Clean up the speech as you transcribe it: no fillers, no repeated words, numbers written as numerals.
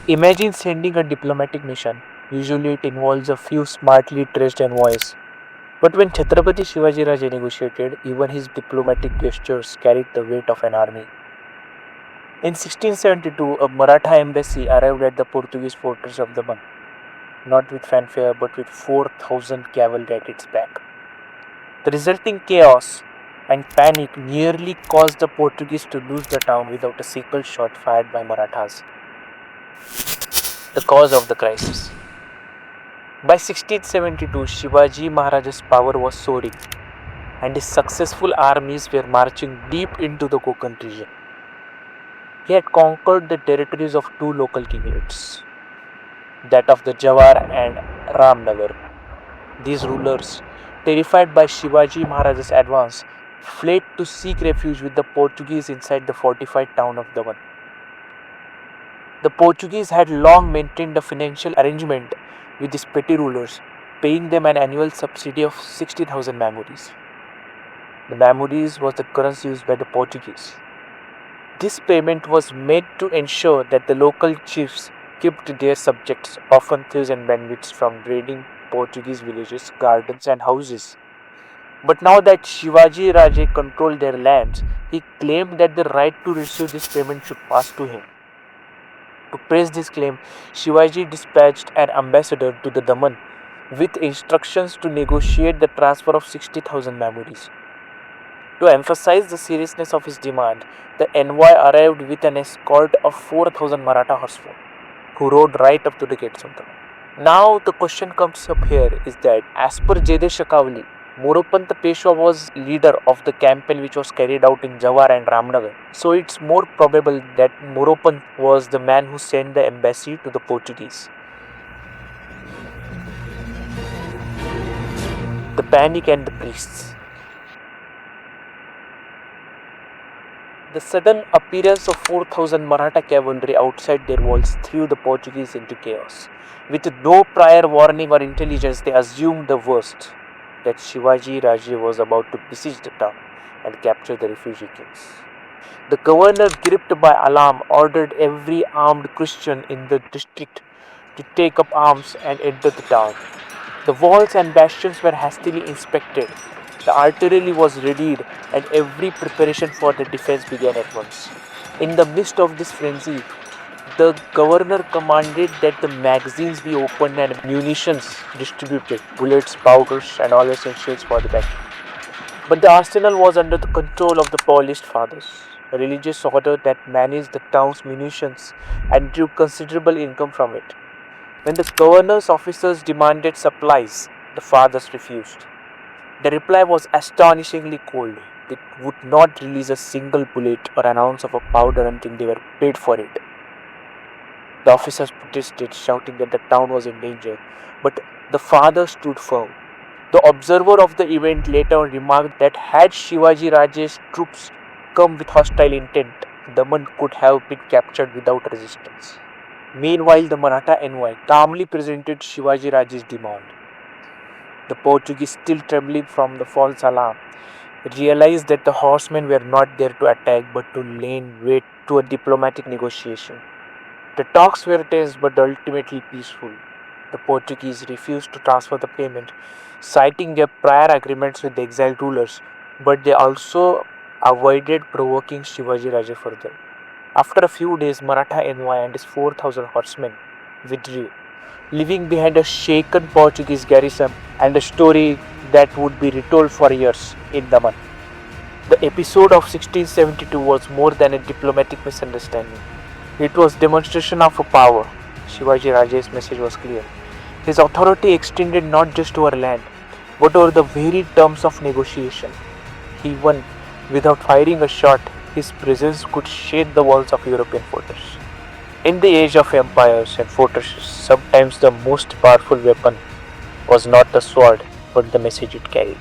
Imagine sending a diplomatic mission. Usually it involves a few smartly dressed envoys. But when Chhatrapati Shivaji Raja negotiated, even his diplomatic gestures carried the weight of an army. In 1672, a Maratha embassy arrived at the Portuguese fortress of Daman, not with fanfare but with 4,000 cavalry at its back. The resulting chaos and panic nearly caused the Portuguese to lose the town without a single shot fired by Marathas. The cause of the crisis. By 1672, Shivaji Maharaja's power was soaring, and his successful armies were marching deep into the Konkan region. He had conquered the territories of two local kingdoms, that of the Jawhar and Ramnagar. These rulers, terrified by Shivaji Maharaja's advance, fled to seek refuge with the Portuguese inside the fortified town of Daman. The Portuguese had long maintained a financial arrangement with these petty rulers, paying them an annual subsidy of 60,000 Mamuris. The Mamuris was the currency used by the Portuguese. This payment was made to ensure that the local chiefs kept their subjects, often thieves and bandits, from raiding Portuguese villages, gardens and houses. But now that Shivaji Raje controlled their lands, he claimed that the right to receive this payment should pass to him. To press this claim, Shivaji dispatched an ambassador to the Daman with instructions to negotiate the transfer of 60,000 Mamuris. To emphasize the seriousness of his demand, the envoy arrived with an escort of 4,000 Maratha horsemen, who rode right up to the gates of Daman. Now the question comes up here is that as per Jede Shakavali, Moropant Peshwa was leader of the campaign which was carried out in Jawhar and Ramnagar. So it's more probable that Moropant was the man who sent the embassy to the Portuguese. The panic and the priests. The sudden appearance of 4,000 Maratha cavalry outside their walls threw the Portuguese into chaos. With no prior warning or intelligence, they assumed the worst, that Shivaji Raje was about to besiege the town and capture the refugee kings. The governor, gripped by alarm, ordered every armed Christian in the district to take up arms and enter the town. The walls and bastions were hastily inspected. The artillery was readied and every preparation for the defense began at once. In the midst of this frenzy, the governor commanded that the magazines be opened and munitions distributed, bullets, powders and all essentials for the battle. But the arsenal was under the control of the Paulist fathers, a religious order that managed the town's munitions and drew considerable income from it. When the governor's officers demanded supplies, the fathers refused. The reply was astonishingly cold. They would not release a single bullet or an ounce of a powder until they were paid for it. The officers protested, shouting that the town was in danger, but the fathers stood firm. The observer of the event later remarked that had Shivaji Raje's troops come with hostile intent, Daman could have been captured without resistance. Meanwhile, the Maratha envoy calmly presented Shivaji Raje's demand. The Portuguese, still trembling from the false alarm, realized that the horsemen were not there to attack but to lay wait to a diplomatic negotiation. The talks were tense but ultimately peaceful. The Portuguese refused to transfer the payment, citing their prior agreements with the exiled rulers, but they also avoided provoking Shivaji Raje further. After a few days, Maratha envoy and his 4,000 horsemen withdrew, leaving behind a shaken Portuguese garrison and a story that would be retold for years in Daman. The episode of 1672 was more than a diplomatic misunderstanding. It was demonstration of a power. Shivaji Raje's message was clear. His authority extended not just over land, but over the very terms of negotiation. Even without firing a shot, his presence could shake the walls of European fortresses. In the age of empires and fortresses, sometimes the most powerful weapon was not the sword, but the message it carried.